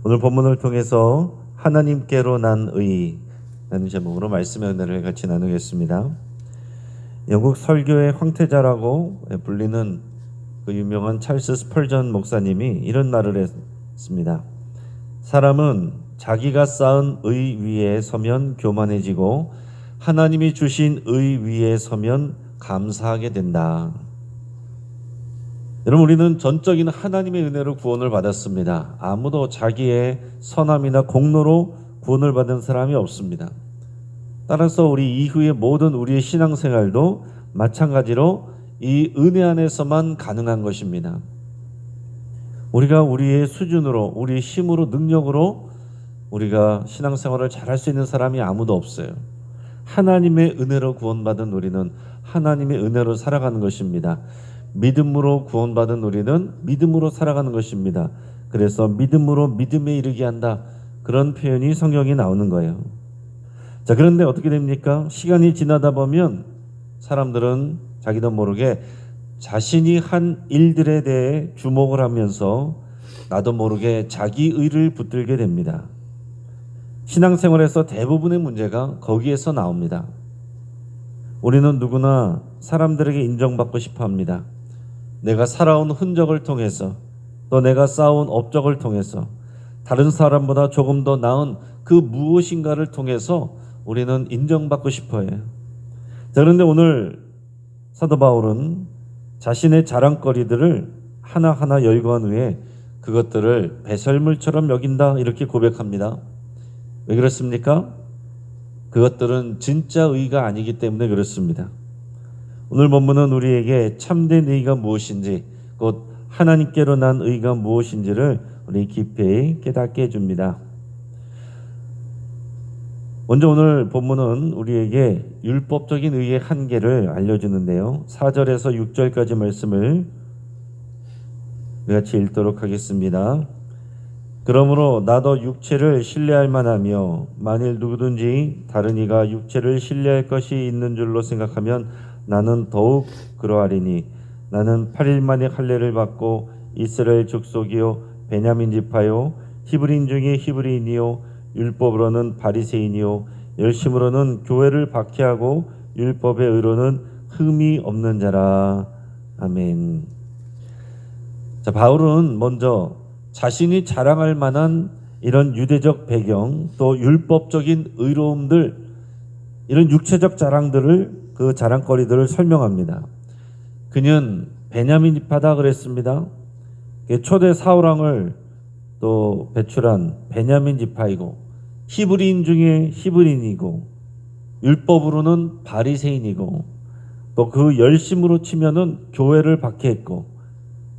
오늘 본문을 통해서 하나님께로 난 의라는 제목으로 말씀의 은혜를 같이 나누겠습니다. 영국 설교의 황태자라고 불리는 그 유명한 찰스 스펄전 목사님이 이런 말을 했습니다. 사람은 자기가 쌓은 의 위에 서면 교만해지고 하나님이 주신 의 위에 서면 감사하게 된다. 여러분, 우리는 전적인 하나님의 은혜로 구원을 받았습니다. 아무도 자기의 선함이나 공로로 구원을 받은 사람이 없습니다. 따라서 우리 이후의 모든 우리의 신앙생활도 마찬가지로 이 은혜 안에서만 가능한 것입니다. 우리가 우리의 수준으로, 우리의 힘으로, 능력으로 우리가 신앙생활을 잘할 수 있는 사람이 아무도 없어요. 하나님의 은혜로 구원받은 우리는 하나님의 은혜로 살아가는 것입니다. 믿음으로 구원받은 우리는 믿음으로 살아가는 것입니다. 그래서 믿음으로 믿음에 이르게 한다, 그런 표현이 성경에 나오는 거예요. 자, 그런데 어떻게 됩니까? 시간이 지나다 보면 사람들은 자기도 모르게 자신이 한 일들에 대해 주목을 하면서 나도 모르게 자기 의를 붙들게 됩니다. 신앙생활에서 대부분의 문제가 거기에서 나옵니다. 우리는 누구나 사람들에게 인정받고 싶어 합니다. 내가 살아온 흔적을 통해서, 또 내가 쌓아온 업적을 통해서, 다른 사람보다 조금 더 나은 그 무엇인가를 통해서 우리는 인정받고 싶어 해요. 자, 그런데 오늘 사도 바울은 자신의 자랑거리들을 하나하나 열거한 후에 그것들을 배설물처럼 여긴다, 이렇게 고백합니다. 왜 그렇습니까? 그것들은 진짜 의가 아니기 때문에 그렇습니다. 오늘 본문은 우리에게 참된 의가 무엇인지, 곧 하나님께로 난 의가 무엇인지를 우리 깊이 깨닫게 해줍니다. 먼저 오늘 본문은 우리에게 율법적인 의의 한계를 알려주는데요. 4절에서 6절까지 말씀을 같이 읽도록 하겠습니다. 그러므로 나도 육체를 신뢰할 만하며 만일 누구든지 다른 이가 육체를 신뢰할 것이 있는 줄로 생각하면 나는 더욱 그러하리니 나는 8일 만에 할례를 받고 이스라엘 족속이요 베냐민 지파요 히브리인 중에 히브리인이요 율법으로는 바리새인이요 열심으로는 교회를 박해하고 율법의 의로는 흠이 없는 자라. 아멘. 자, 바울은 먼저 자신이 자랑할 만한 이런 유대적 배경, 또 율법적인 의로움들, 이런 육체적 자랑들을, 그 자랑거리들을 설명합니다. 그는 베냐민 지파다 그랬습니다. 초대 사울왕을 또 배출한 베냐민 지파이고, 히브리인 중에 히브리인이고, 율법으로는 바리새인이고, 또 그 열심으로 치면은 교회를 박해했고,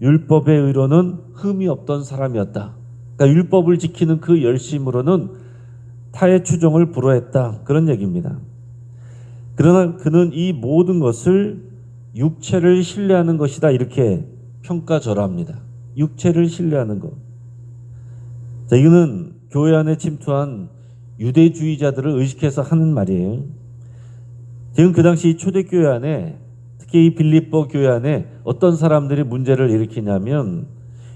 율법의 의로는 흠이 없던 사람이었다. 그러니까 율법을 지키는 그 열심으로는 타의 추종을 불허했다, 그런 얘기입니다. 그러나 그는 이 모든 것을 육체를 신뢰하는 것이다, 이렇게 평가절하합니다. 육체를 신뢰하는 것. 자, 이거는 교회 안에 침투한 유대주의자들을 의식해서 하는 말이에요. 지금 그 당시 초대교회 안에, 특히 이 빌립보 교회 안에 어떤 사람들이 문제를 일으키냐면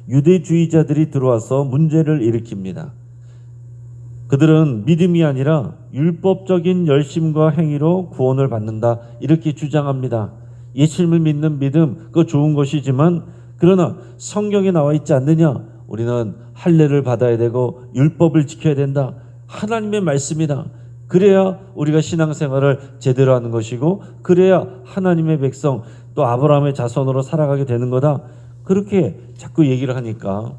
유대주의자들이 들어와서 문제를 일으킵니다. 그들은 믿음이 아니라 율법적인 열심과 행위로 구원을 받는다, 이렇게 주장합니다. 예수님을 믿는 믿음, 그거 좋은 것이지만 그러나 성경에 나와 있지 않느냐? 우리는 할례를 받아야 되고 율법을 지켜야 된다. 하나님의 말씀이다. 그래야 우리가 신앙생활을 제대로 하는 것이고, 그래야 하나님의 백성, 또 아브라함의 자손으로 살아가게 되는 거다. 그렇게 자꾸 얘기를 하니까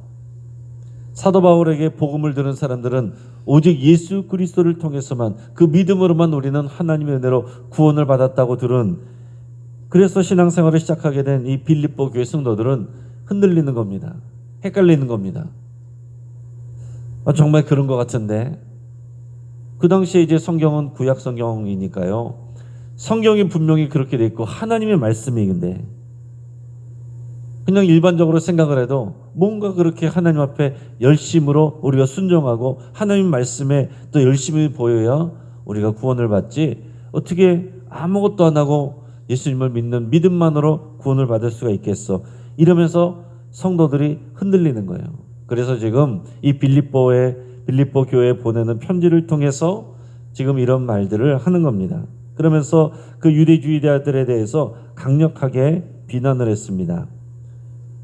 사도 바울에게 복음을 들은 사람들은 오직 예수 그리스도를 통해서만, 그 믿음으로만 우리는 하나님의 은혜로 구원을 받았다고 들은, 그래서 신앙생활을 시작하게 된 이 빌립보 교회 성도들은 흔들리는 겁니다. 헷갈리는 겁니다. 정말 그런 것 같은데, 그 당시에 이제 성경은 구약 성경이니까요. 성경이 분명히 그렇게 돼 있고 하나님의 말씀인데, 그냥 일반적으로 생각을 해도 뭔가 그렇게 하나님 앞에 열심으로 우리가 순종하고 하나님 말씀에 또 열심히 보여야 우리가 구원을 받지, 어떻게 아무것도 안 하고 예수님을 믿는 믿음만으로 구원을 받을 수가 있겠어. 이러면서 성도들이 흔들리는 거예요. 그래서 지금 이 빌립보 교회에 보내는 편지를 통해서 지금 이런 말들을 하는 겁니다. 그러면서 그 유대주의자들에 대해서 강력하게 비난을 했습니다.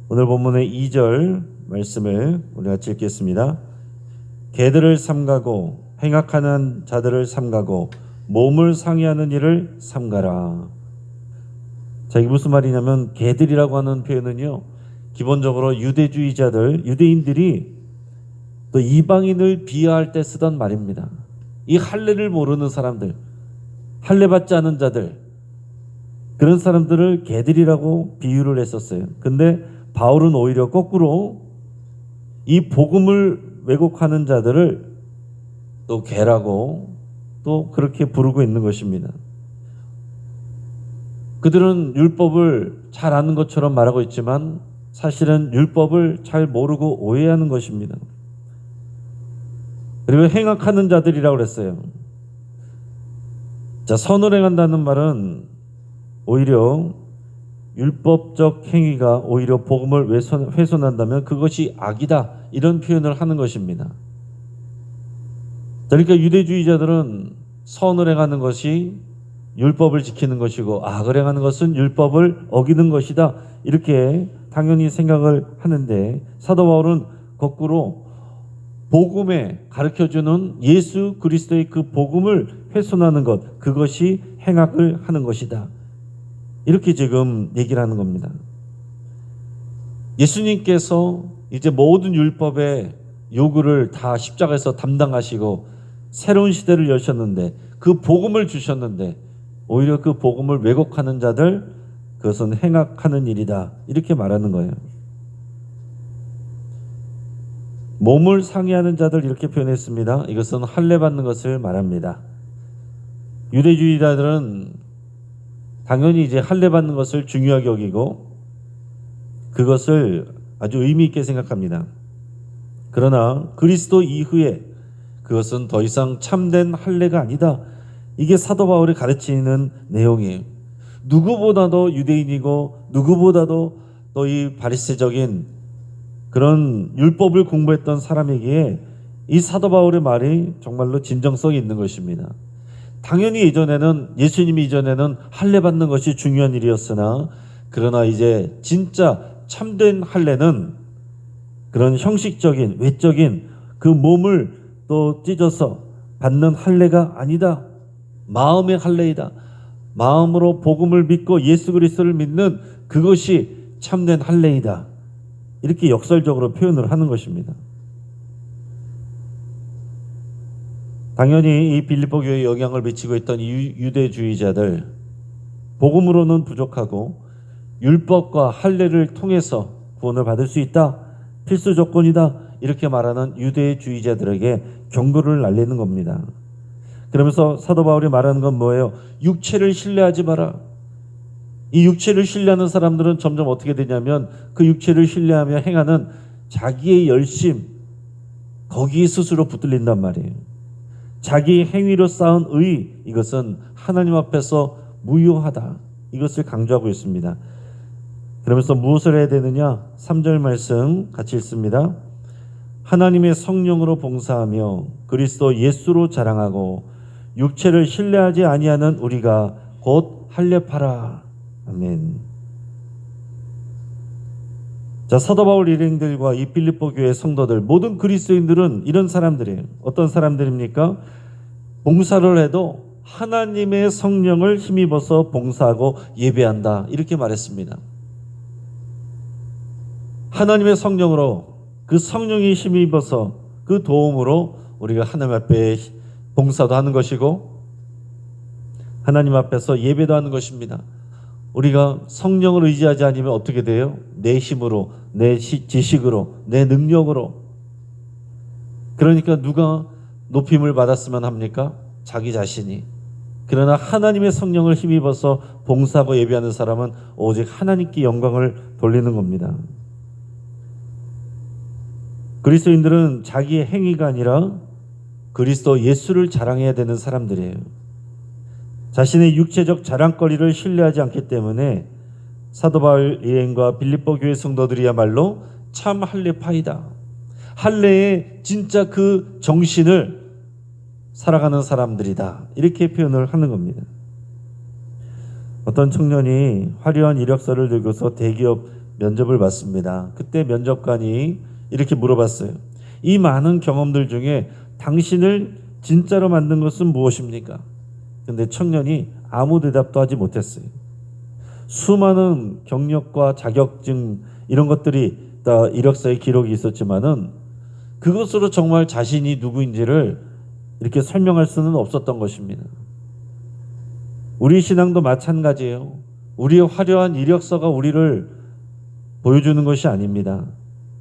오늘 본문의 2절 말씀을 우리가 읽겠습니다. 개들을 삼가고 행악하는 자들을 삼가고 몸을 상해하는 일을 삼가라. 자, 이게 무슨 말이냐면 개들이라고 하는 표현은요, 기본적으로 유대인들이 또 이방인을 비하할 때 쓰던 말입니다. 이 할례를 모르는 사람들, 할례 받지 않은 자들, 그런 사람들을 개들이라고 비유를 했었어요. 근데 바울은 오히려 거꾸로 이 복음을 왜곡하는 자들을 또 개라고 또 그렇게 부르고 있는 것입니다. 그들은 율법을 잘 아는 것처럼 말하고 있지만 사실은 율법을 잘 모르고 오해하는 것입니다. 그리고 행악하는 자들이라고 그랬어요. 자, 선을 행한다는 말은 오히려 율법적 행위가 오히려 복음을 훼손한다면 그것이 악이다, 이런 표현을 하는 것입니다. 그러니까 유대주의자들은 선을 행하는 것이 율법을 지키는 것이고 악을 행하는 것은 율법을 어기는 것이다, 이렇게 당연히 생각을 하는데, 사도 바울은 거꾸로 복음에 가르쳐주는 예수 그리스도의 그 복음을 훼손하는 것, 그것이 행악을 하는 것이다, 이렇게 지금 얘기를 하는 겁니다. 예수님께서 이제 모든 율법의 요구를 다 십자가에서 담당하시고 새로운 시대를 여셨는데, 그 복음을 주셨는데 오히려 그 복음을 왜곡하는 자들, 그것은 행악하는 일이다, 이렇게 말하는 거예요. 몸을 상해하는 자들, 이렇게 표현했습니다. 이것은 할례 받는 것을 말합니다. 유대주의자들은 당연히 이제 할례 받는 것을 중요하게 여기고 그것을 아주 의미 있게 생각합니다. 그러나 그리스도 이후에 그것은 더 이상 참된 할례가 아니다, 이게 사도 바울이 가르치는 내용이에요. 누구보다도 유대인이고 누구보다도 또 이 바리새적인 그런 율법을 공부했던 사람에게 이 사도 바울의 말이 정말로 진정성이 있는 것입니다. 당연히 예수님이 이전에는 할례 받는 것이 중요한 일이었으나, 그러나 이제 진짜 참된 할례는 그런 형식적인 외적인 그 몸을 또 찢어서 받는 할례가 아니다, 마음의 할례이다. 마음으로 복음을 믿고 예수 그리스도를 믿는 그것이 참된 할례이다, 이렇게 역설적으로 표현을 하는 것입니다. 당연히 이 빌립보 교회에 영향을 미치고 있던 이 유대주의자들, 복음으로는 부족하고 율법과 할례를 통해서 구원을 받을 수 있다, 필수 조건이다, 이렇게 말하는 유대주의자들에게 경고를 날리는 겁니다. 그러면서 사도 바울이 말하는 건 뭐예요? 육체를 신뢰하지 마라. 이 육체를 신뢰하는 사람들은 점점 어떻게 되냐면 그 육체를 신뢰하며 행하는 자기의 열심, 거기에 스스로 붙들린단 말이에요. 자기 행위로 쌓은 의, 이것은 하나님 앞에서 무효하다, 이것을 강조하고 있습니다. 그러면서 무엇을 해야 되느냐? 3절 말씀 같이 읽습니다. 하나님의 성령으로 봉사하며 그리스도 예수로 자랑하고 육체를 신뢰하지 아니하는 우리가 곧 할례파라. 아멘. 자, 사도 바울 일행들과 이 빌립보 교회 성도들, 모든 그리스도인들은 이런 사람들이에요. 어떤 사람들입니까? 봉사를 해도 하나님의 성령을 힘입어서 봉사하고 예배한다, 이렇게 말했습니다. 하나님의 성령으로, 그 성령이 힘입어서 그 도움으로 우리가 하나님 앞에 봉사도 하는 것이고 하나님 앞에서 예배도 하는 것입니다. 우리가 성령을 의지하지 않으면 어떻게 돼요? 내 힘으로, 내 지식으로, 내 능력으로. 그러니까 누가 높임을 받았으면 합니까? 자기 자신이. 그러나 하나님의 성령을 힘입어서 봉사하고 예배하는 사람은 오직 하나님께 영광을 돌리는 겁니다. 그리스도인들은 자기의 행위가 아니라 그리스도 예수를 자랑해야 되는 사람들이에요. 자신의 육체적 자랑거리를 신뢰하지 않기 때문에 사도 바울 일행과 빌립보 교회 성도들이야말로 참 할례파이다. 할례의 진짜 그 정신을 살아가는 사람들이다. 이렇게 표현을 하는 겁니다. 어떤 청년이 화려한 이력서를 들고서 대기업 면접을 봤습니다. 그때 면접관이 이렇게 물어봤어요. 이 많은 경험들 중에 당신을 진짜로 만든 것은 무엇입니까? 근데 청년이 아무 대답도 하지 못했어요. 수많은 경력과 자격증 이런 것들이 다 이력서에 기록이 있었지만은 그것으로 정말 자신이 누구인지를 이렇게 설명할 수는 없었던 것입니다. 우리 신앙도 마찬가지예요. 우리의 화려한 이력서가 우리를 보여주는 것이 아닙니다.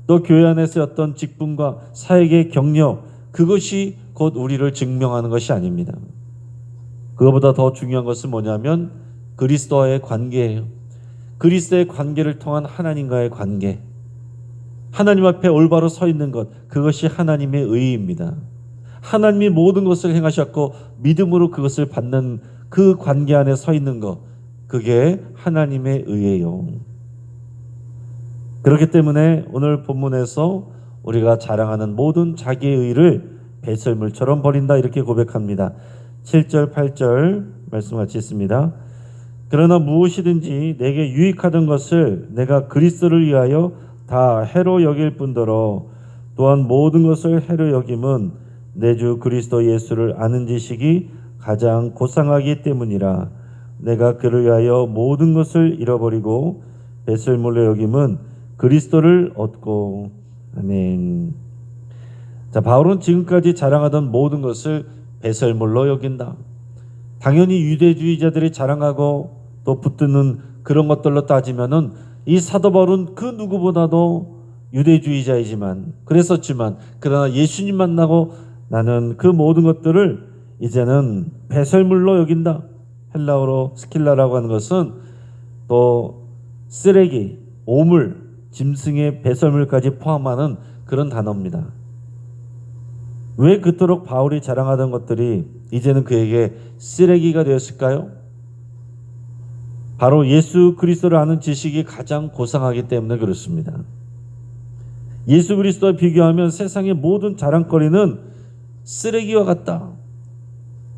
또 교회 안에서 어떤 직분과 사역의 경력, 그것이 곧 우리를 증명하는 것이 아닙니다. 그것보다 더 중요한 것은 뭐냐면 그리스도와의 관계예요. 그리스도의 관계를 통한 하나님과의 관계. 하나님 앞에 올바로 서 있는 것, 그것이 하나님의 의의입니다. 하나님이 모든 것을 행하셨고 믿음으로 그것을 받는 그 관계 안에 서 있는 것, 그게 하나님의 의예요. 그렇기 때문에 오늘 본문에서 우리가 자랑하는 모든 자기의 의를 배설물처럼 버린다 이렇게 고백합니다. 7절 8절 말씀 같이 있습니다. 그러나 무엇이든지 내게 유익하던 것을 내가 그리스도를 위하여 다 해로 여길 뿐더러 또한 모든 것을 해로 여김은 내 주 그리스도 예수를 아는 지식이 가장 고상하기 때문이라. 내가 그를 위하여 모든 것을 잃어버리고 배설물로 여김은 그리스도를 얻고. 아멘. 자, 바울은 지금까지 자랑하던 모든 것을 배설물로 여긴다. 당연히 유대주의자들이 자랑하고 또 붙드는 그런 것들로 따지면은 이 사도 바울은 그 누구보다도 유대주의자이지만 그랬었지만 그러나 예수님 만나고 나는 그 모든 것들을 이제는 배설물로 여긴다. 헬라어로 스킬라라고 하는 것은 또 쓰레기, 오물, 짐승의 배설물까지 포함하는 그런 단어입니다. 왜 그토록 바울이 자랑하던 것들이 이제는 그에게 쓰레기가 되었을까요? 바로 예수 그리스도를 아는 지식이 가장 고상하기 때문에 그렇습니다. 예수 그리스도와 비교하면 세상의 모든 자랑거리는 쓰레기와 같다.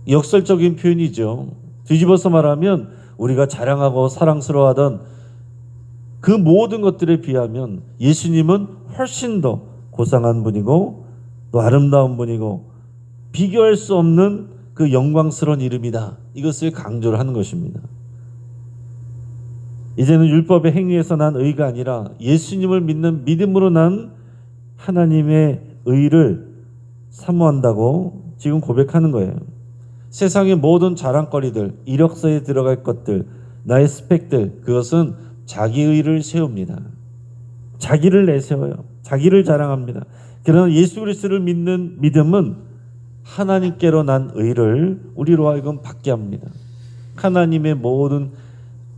역설적인 표현이죠. 뒤집어서 말하면 우리가 자랑하고 사랑스러워하던 그 모든 것들에 비하면 예수님은 훨씬 더 고상한 분이고 또 아름다운 분이고 비교할 수 없는 그 영광스러운 이름이다. 이것을 강조를 하는 것입니다. 이제는 율법의 행위에서 난 의가 아니라 예수님을 믿는 믿음으로 난 하나님의 의를 사모한다고 지금 고백하는 거예요. 세상의 모든 자랑거리들, 이력서에 들어갈 것들, 나의 스펙들, 그것은 자기 의를 세웁니다. 자기를 내세워요. 자기를 자랑합니다. 그러나 예수 그리스도를 믿는 믿음은 하나님께로 난 의를 우리로 하여금 받게 합니다. 하나님의 모든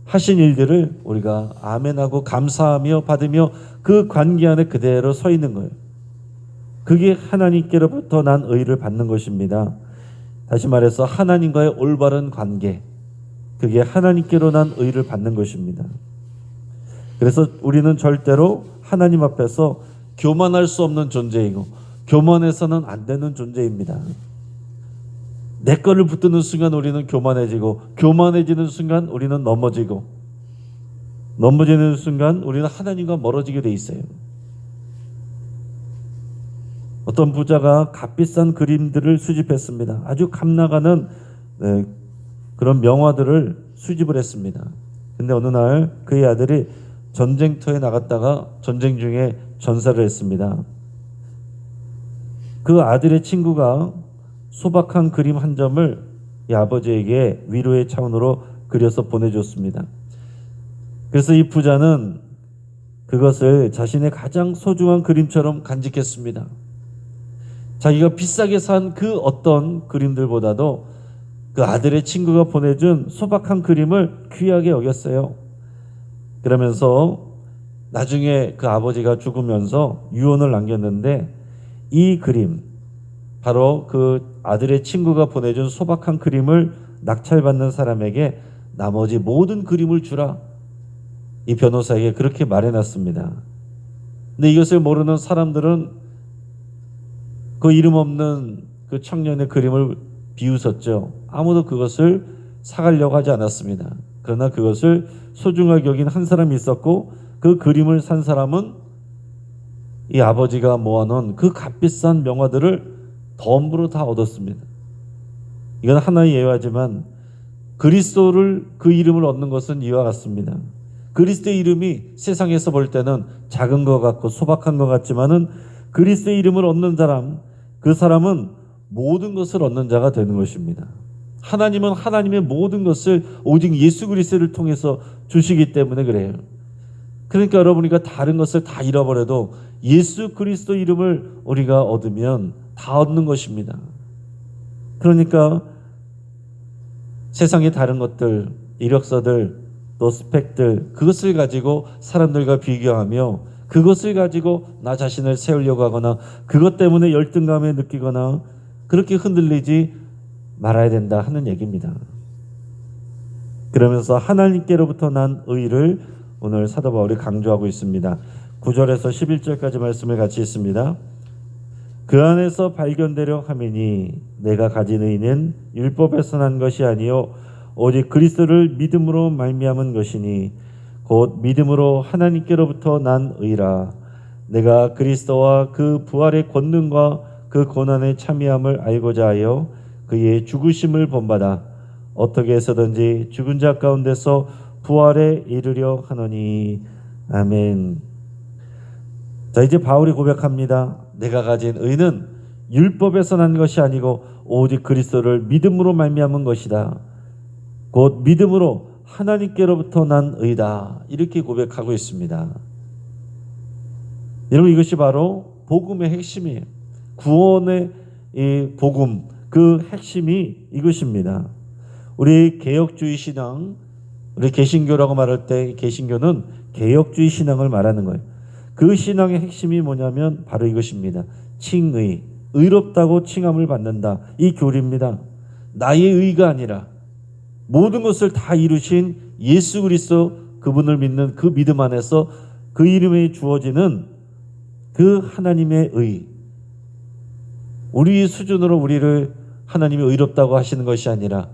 하신 일들을 우리가 아멘하고 감사하며 받으며 그 관계 안에 그대로 서 있는 거예요. 그게 하나님께로부터 난 의를 받는 것입니다. 다시 말해서 하나님과의 올바른 관계, 그게 하나님께로 난 의를 받는 것입니다. 그래서 우리는 절대로 하나님 앞에서 교만할 수 없는 존재이고 교만해서는 안 되는 존재입니다. 내 거를 붙드는 순간 우리는 교만해지고 교만해지는 순간 우리는 넘어지고 넘어지는 순간 우리는 하나님과 멀어지게 돼 있어요. 어떤 부자가 값비싼 그림들을 수집했습니다. 아주 값나가는 그런 명화들을 수집을 했습니다. 근데 어느 날 그의 아들이 전쟁터에 나갔다가 전쟁 중에 전사를 했습니다. 그 아들의 친구가 소박한 그림 한 점을 이 아버지에게 위로의 차원으로 그려서 보내줬습니다. 그래서 이 부자는 그것을 자신의 가장 소중한 그림처럼 간직했습니다. 자기가 비싸게 산 그 어떤 그림들보다도 그 아들의 친구가 보내준 소박한 그림을 귀하게 여겼어요. 그러면서 나중에 그 아버지가 죽으면서 유언을 남겼는데 이 그림, 바로 그 아들의 친구가 보내준 소박한 그림을 낙찰받는 사람에게 나머지 모든 그림을 주라. 이 변호사에게 그렇게 말해놨습니다. 근데 이것을 모르는 사람들은 그 이름 없는 그 청년의 그림을 비웃었죠. 아무도 그것을 사가려고 하지 않았습니다. 그러나 그것을 소중하게 여긴 한 사람이 있었고, 그 그림을 산 사람은 이 아버지가 모아놓은 그 값비싼 명화들을 덤으로 다 얻었습니다. 이건 하나의 예화지만 그리스도를, 그 이름을 얻는 것은 이와 같습니다. 그리스도의 이름이 세상에서 볼 때는 작은 것 같고 소박한 것 같지만은 그리스도의 이름을 얻는 사람, 그 사람은 모든 것을 얻는 자가 되는 것입니다. 하나님은 하나님의 모든 것을 오직 예수 그리스도를 통해서 주시기 때문에 그래요. 그러니까 여러분이가 다른 것을 다 잃어버려도 예수 그리스도 이름을 우리가 얻으면 다 얻는 것입니다. 그러니까 세상의 다른 것들, 이력서들, 또 스펙들, 그것을 가지고 사람들과 비교하며 그것을 가지고 나 자신을 세우려고 하거나 그것 때문에 열등감에 느끼거나 그렇게 흔들리지 말아야 된다 하는 얘기입니다. 그러면서 하나님께로부터 난 의를 오늘 사도 바울이 강조하고 있습니다. 9절에서 11절까지 말씀을 같이 읽습니다. 그 안에서 발견되려 함이니 내가 가진 의는 율법에서 난 것이 아니요 오직 그리스도를 믿음으로 말미암은 것이니 곧 믿음으로 하나님께로부터 난 의라. 내가 그리스도와 그 부활의 권능과 그 고난의 참여함을 알고자 하여 그의 죽으심을 본받아 어떻게 해서든지 죽은 자 가운데서 부활에 이르려 하노니. 아멘. 자, 이제 바울이 고백합니다. 내가 가진 의는 율법에서 난 것이 아니고 오직 그리스도를 믿음으로 말미암은 것이다. 곧 믿음으로 하나님께로부터 난 의다. 이렇게 고백하고 있습니다. 여러분, 이것이 바로 복음의 핵심이에요. 구원의 이 복음, 그 핵심이 이것입니다. 우리 개혁주의 신앙, 우리 개신교라고 말할 때 개신교는 개혁주의 신앙을 말하는 거예요. 그 신앙의 핵심이 뭐냐면 바로 이것입니다. 칭의, 의롭다고 칭함을 받는다. 이 교리입니다. 나의 의가 아니라 모든 것을 다 이루신 예수 그리스도, 그분을 믿는 그 믿음 안에서 그 이름에 주어지는 그 하나님의 의, 우리 수준으로 우리를 하나님이 의롭다고 하시는 것이 아니라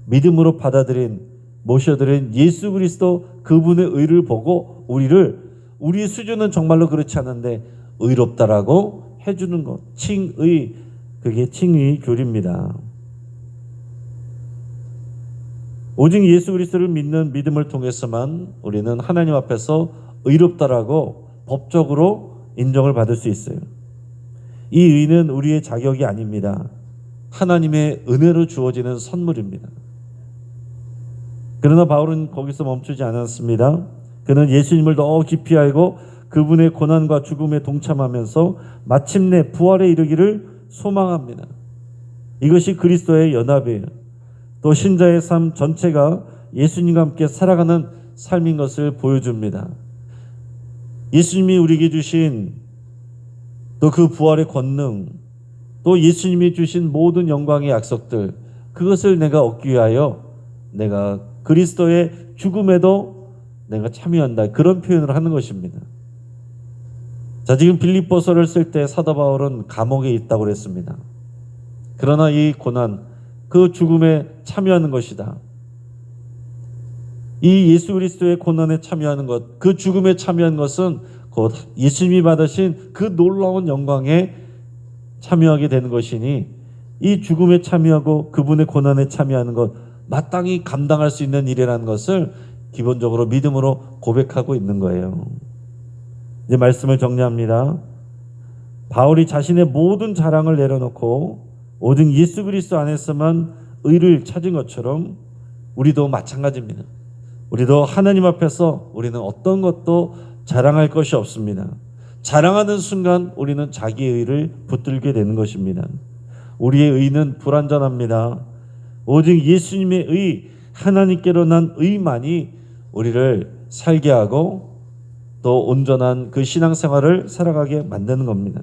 믿음으로 받아들인, 모셔드린 예수 그리스도 그분의 의를 보고 우리의 수준은 정말로 그렇지 않은데 의롭다라고 해주는 것, 칭의, 그게 칭의 교리입니다. 오직 예수 그리스도를 믿는 믿음을 통해서만 우리는 하나님 앞에서 의롭다라고 법적으로 인정을 받을 수 있어요. 이 의는 우리의 자격이 아닙니다. 하나님의 은혜로 주어지는 선물입니다. 그러나 바울은 거기서 멈추지 않았습니다. 그는 예수님을 더 깊이 알고 그분의 고난과 죽음에 동참하면서 마침내 부활에 이르기를 소망합니다. 이것이 그리스도의 연합이에요. 또 신자의 삶 전체가 예수님과 함께 살아가는 삶인 것을 보여줍니다. 예수님이 우리에게 주신 또 그 부활의 권능, 또 예수님이 주신 모든 영광의 약속들, 그것을 내가 얻기 위하여 내가 그리스도의 죽음에도 내가 참여한다, 그런 표현을 하는 것입니다. 자, 지금 빌립보서를 쓸 때 사도 바울은 감옥에 있다고 그랬습니다. 그러나 이 고난, 그 죽음에 참여하는 것이다. 이 예수 그리스도의 고난에 참여하는 것, 그 죽음에 참여하는 것은 곧 예수님이 받으신 그 놀라운 영광에 참여하게 되는 것이니 이 죽음에 참여하고 그분의 고난에 참여하는 것, 마땅히 감당할 수 있는 일이라는 것을 기본적으로 믿음으로 고백하고 있는 거예요. 이제 말씀을 정리합니다. 바울이 자신의 모든 자랑을 내려놓고 오직 예수 그리스도 안에서만 의를 찾은 것처럼 우리도 마찬가지입니다. 우리도 하나님 앞에서 우리는 어떤 것도 자랑할 것이 없습니다. 자랑하는 순간 우리는 자기의 의를 붙들게 되는 것입니다. 우리의 의는 불완전합니다. 오직 예수님의 의, 하나님께로 난 의만이 우리를 살게 하고 또 온전한 그 신앙생활을 살아가게 만드는 겁니다.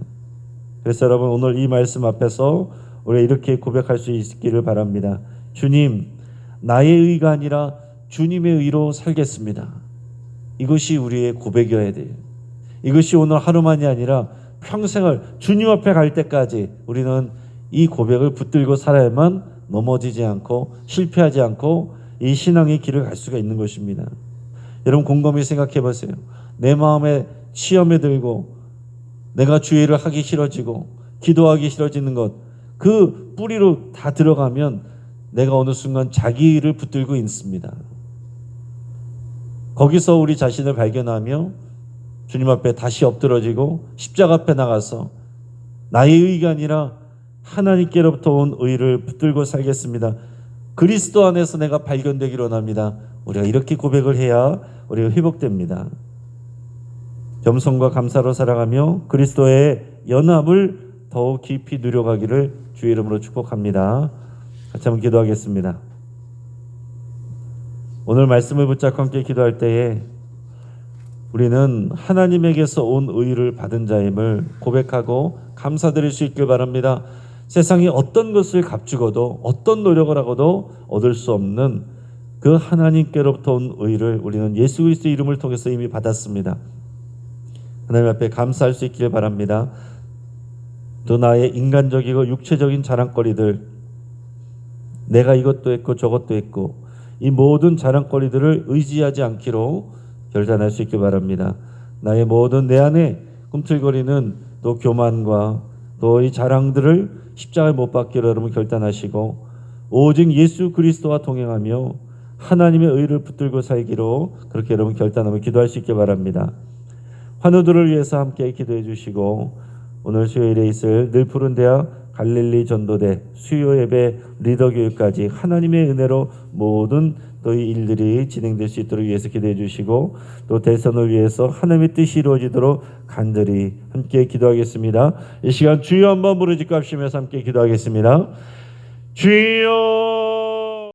그래서 여러분, 오늘 이 말씀 앞에서 우리가 이렇게 고백할 수 있기를 바랍니다. 주님, 나의 의가 아니라 주님의 의로 살겠습니다. 이것이 우리의 고백이어야 돼요. 이것이 오늘 하루만이 아니라 평생을 주님 앞에 갈 때까지 우리는 이 고백을 붙들고 살아야만 넘어지지 않고 실패하지 않고 이 신앙의 길을 갈 수가 있는 것입니다. 여러분 곰곰이 생각해 보세요. 내 마음에 시험에 들고 내가 주의를 하기 싫어지고 기도하기 싫어지는 것, 그 뿌리로 다 들어가면 내가 어느 순간 자기를 붙들고 있습니다. 거기서 우리 자신을 발견하며 주님 앞에 다시 엎드러지고 십자가 앞에 나가서 나의 의가 아니라 하나님께로부터 온 의를 붙들고 살겠습니다. 그리스도 안에서 내가 발견되기를 원합니다. 우리가 이렇게 고백을 해야 우리가 회복됩니다. 겸손과 감사로 살아가며 그리스도의 연합을 더욱 깊이 누려가기를 주의 이름으로 축복합니다. 같이 한번 기도하겠습니다. 오늘 말씀을 붙잡고 함께 기도할 때에 우리는 하나님에게서 온 의를 받은 자임을 고백하고 감사드릴 수 있길 바랍니다. 세상이 어떤 것을 값주고도 어떤 노력을 하고도 얻을 수 없는 그 하나님께로부터 온 의를 우리는 예수 그리스도의 이름을 통해서 이미 받았습니다. 하나님 앞에 감사할 수 있길 바랍니다. 또 나의 인간적이고 육체적인 자랑거리들, 내가 이것도 했고 저것도 했고 이 모든 자랑거리들을 의지하지 않기로 결단할 수 있길 바랍니다. 나의 모든 내 안에 꿈틀거리는 또 교만과 또 이 자랑들을 십자가에 못 박기로 여러분 결단하시고 오직 예수 그리스도와 동행하며 하나님의 의를 붙들고 살기로 그렇게 여러분 결단하며 기도할 수 있길 바랍니다. 환우들을 위해서 함께 기도해 주시고 오늘 수요일에 있을 늘 푸른 대학 갈릴리 전도대 수요 예배 리더 교육까지 하나님의 은혜로 모든 또 이 일들이 진행될 수 있도록 위해서 기도해 주시고 또 대선을 위해서 하나님의 뜻이 이루어지도록 간절히 함께 기도하겠습니다. 이 시간 주여 한번 부르짖고 합심해서 함께 기도하겠습니다. 주여